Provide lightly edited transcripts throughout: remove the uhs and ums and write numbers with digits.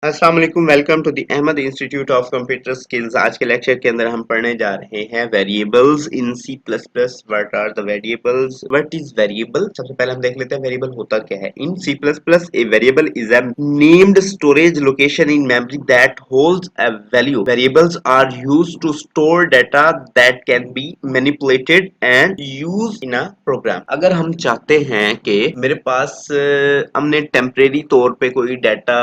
अस्सलाम वालेकुम। Welcome to the Ahmed Institute of Computer Skills. आज के लेक्चर के अंदर हम पढ़ने जा रहे हैं variables in C plus plus. What are the variables, what is variable. सबसे पहले हम देख लेते हैं वेरिएबल होता क्या है। In C plus plus a variable is a named storage location in memory that holds a value. Variables are used to store data that can be manipulated and use in a program. अगर हम चाहते हैं कि मेरे पास हमने temporary तौर पे कोई डाटा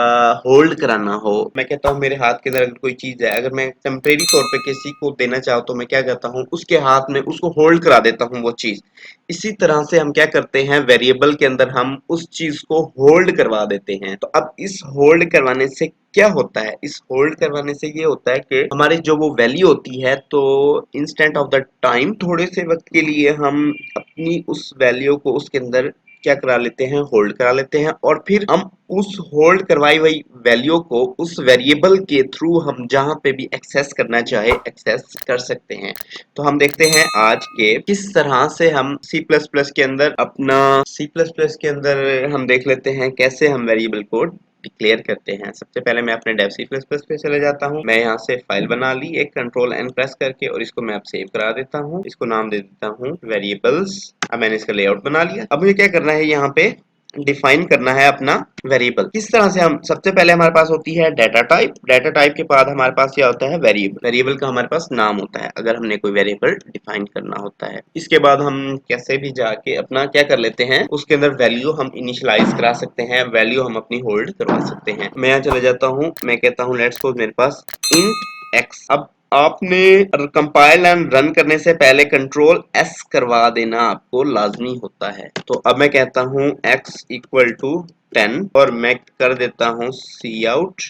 होल्ड कराना हो, मैं कहता हूँ मेरे हाथ के अंदर अगर कोई चीज है, अगर मैं टेम्परेरी तौर पे किसी को देना चाहूँ तो मैं क्या करता हूँ, उसके हाथ में उसको होल्ड करा देता हूँ वो चीज। इसी तरह से हम क्या करते हैं, वेरिएबल के अंदर हम उस चीज को होल्ड करवा देते हैं। तो अब इस होल्ड करवाने से क्या होता है, इस होल्ड करवाने से ये होता है कि हमारी जो वो वैल्यू होती है, तो इंस्टेंट ऑफ द टाइम थोड़े से वक्त के लिए हम अपनी उस वैल्यू को उसके अंदर क्या करा लेते हैं, होल्ड करा लेते हैं। और फिर हम उस होल्ड करवाई हुई वैल्यू को उस वेरिएबल के थ्रू हम जहां पे भी एक्सेस करना चाहे एक्सेस कर सकते हैं। तो हम देखते हैं आज के किस तरह से हम सी प्लस प्लस के अंदर अपना सी प्लस प्लस के अंदर हम देख लेते हैं कैसे हम वेरिएबल को डिक्लेयर करते हैं। सबसे पहले मैं अपने डेव सी प्लस प्लस पे चले जाता हूँ। मैं यहाँ से फाइल बना ली एक कंट्रोल एन प्रेस करके, और इसको मैं अब सेव करा देता हूँ। इसको नाम दे देता हूँ वेरिएबल्स। अब मैंने इसका लेआउट बना लिया। अब मुझे क्या करना है, यहाँ पे डिफाइन करना है अपना वेरिएबल। किस तरह से हम, सबसे पहले हमारे पास होती है डाटा टाइप। डाटा टाइप के बाद हमारे पास क्या होता है, वेरिएबल। वेरिएबल का हमारे पास नाम होता है अगर हमने कोई वेरिएबल डिफाइन करना होता है। इसके बाद हम कैसे भी जाके अपना क्या कर लेते हैं, उसके अंदर वैल्यू हम इनिशियलाइज करा सकते हैं, वैल्यू हम अपनी होल्ड करवा सकते हैं। मैं यहाँ चले जाता हूँ, मैं कहता हूँ लेट्स सपोज मेरे पास इंट एक्स। अब आपने कंपाइल एंड रन करने से पहले कंट्रोल एस करवा देना आपको लाजमी होता है। तो अब मैं कहता हूँ x इक्वल टू 10 और मैं कर देता हूँ सी आउट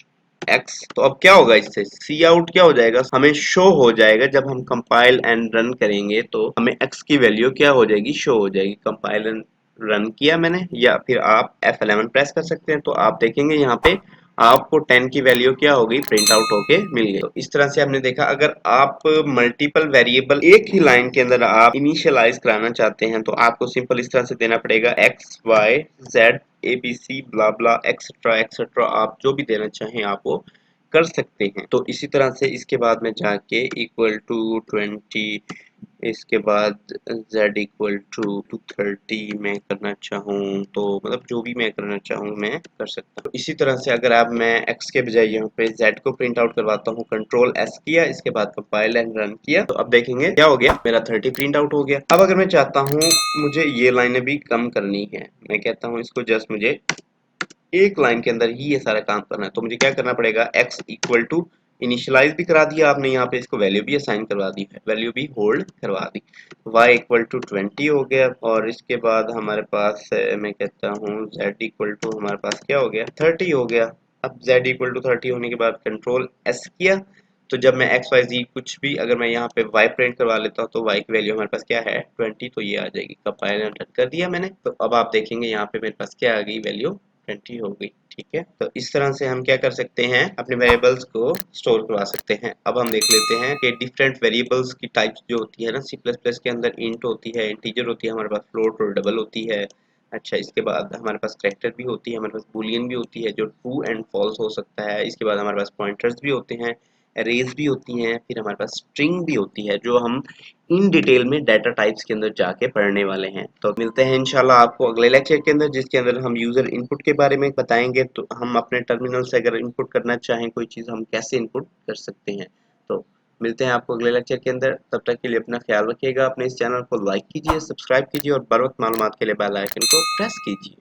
x। तो अब क्या होगा, इससे सी आउट क्या हो जाएगा, हमें शो हो जाएगा। जब हम कंपाइल एंड रन करेंगे तो हमें x की वैल्यू क्या हो जाएगी, शो हो जाएगी। कंपाइल एंड रन किया मैंने, या फिर आप F11 प्रेस कर सकते हैं, तो आप देखेंगे यहाँ पे आपको 10 की वैल्यू क्या हो गई, प्रिंट आउट होके मिल गई। तो इस तरह से हमने देखा, अगर आप मल्टीपल वेरिएबल एक ही लाइन के अंदर आप इनिशियलाइज कराना चाहते हैं तो आपको सिंपल इस तरह से देना पड़ेगा X Y Z A B C blah blah etcetera etcetera. आप जो भी देना चाहें आप वो कर सकते हैं। तो इसी तरह से इसके बाद में जाके इक्वल टू 20, इसके बाद z इक्वल टू 30 मैं करना चाहूँ तो मतलब जो भी मैं करना चाहूँ मैं कर सकता हूँ। इसी तरह से अगर आप, मैं x के बजाय यहाँ पे z को प्रिंट आउट करवाता हूँ, कंट्रोल s किया, इसके बाद कंपाइल एंड रन किया, तो अब देखेंगे क्या हो गया, मेरा 30 प्रिंट आउट हो गया। अब अगर मैं चाहता हूँ मुझे ये लाइनें भी कम करनी है, मैं कहता हूँ इसको जस्ट मुझे एक लाइन के अंदर ही ये सारा काम करना है, तो मुझे क्या करना पड़ेगा, x इक्वल टू इनिशियलाइज भी करा दिया आपने, यहाँ पे इसको वैल्यू भी असाइन करवा दी है, वैल्यू भी होल्ड करवा दी। y इक्वल टू 20 हो गया, और इसके बाद हमारे पास मैं कहता हूँ z इक्वल टू हमारे पास क्या हो गया, 30 हो गया। अब z इक्वल टू 30 होने के बाद कंट्रोल s किया, तो जब मैं एक्स वाई जी कुछ भी, अगर मैं यहाँ पे y प्रिंट करवा लेता हूँ तो y की वैल्यू हमारे पास क्या है, 20, तो ये आ जाएगी। कंपाइल एंड रन कर दिया मैंने, तो अब आप देखेंगे यहाँ पे मेरे पास क्या आ गई, वैल्यू 20 हो गई। ठीक है, तो इस तरह से हम क्या कर सकते हैं, अपने वेरिएबल्स को स्टोर करवा सकते हैं। अब हम देख लेते हैं कि डिफरेंट वेरिएबल्स की टाइप्स जो होती है ना सी प्लस प्लस के अंदर, इंट होती है, इंटीजर होती है, हमारे पास फ्लोट और डबल होती है। अच्छा, इसके बाद हमारे पास कैरेक्टर भी होती है, हमारे पास बूलियन भी होती है जो ट्रू एंड फॉल्स हो सकता है। इसके बाद हमारे पास पॉइंटर्स भी होते हैं, एरेज भी होती हैं, फिर हमारे पास स्ट्रिंग भी होती है जो हम इन डिटेल में डाटा टाइप्स के अंदर जाके पढ़ने वाले हैं। तो मिलते हैं इंशाल्लाह आपको अगले लेक्चर के अंदर, जिसके अंदर हम यूजर इनपुट के बारे में बताएंगे। तो हम अपने टर्मिनल से अगर इनपुट करना चाहें कोई चीज़, हम कैसे इनपुट कर सकते हैं। तो मिलते हैं आपको अगले लेक्चर के अंदर, तब तक के लिए अपना ख्याल रखिएगा। अपने इस चैनल को लाइक कीजिए, सब्सक्राइब कीजिए, और बर वक्त मालूमात के लिए बेल आइकन को प्रेस कीजिए।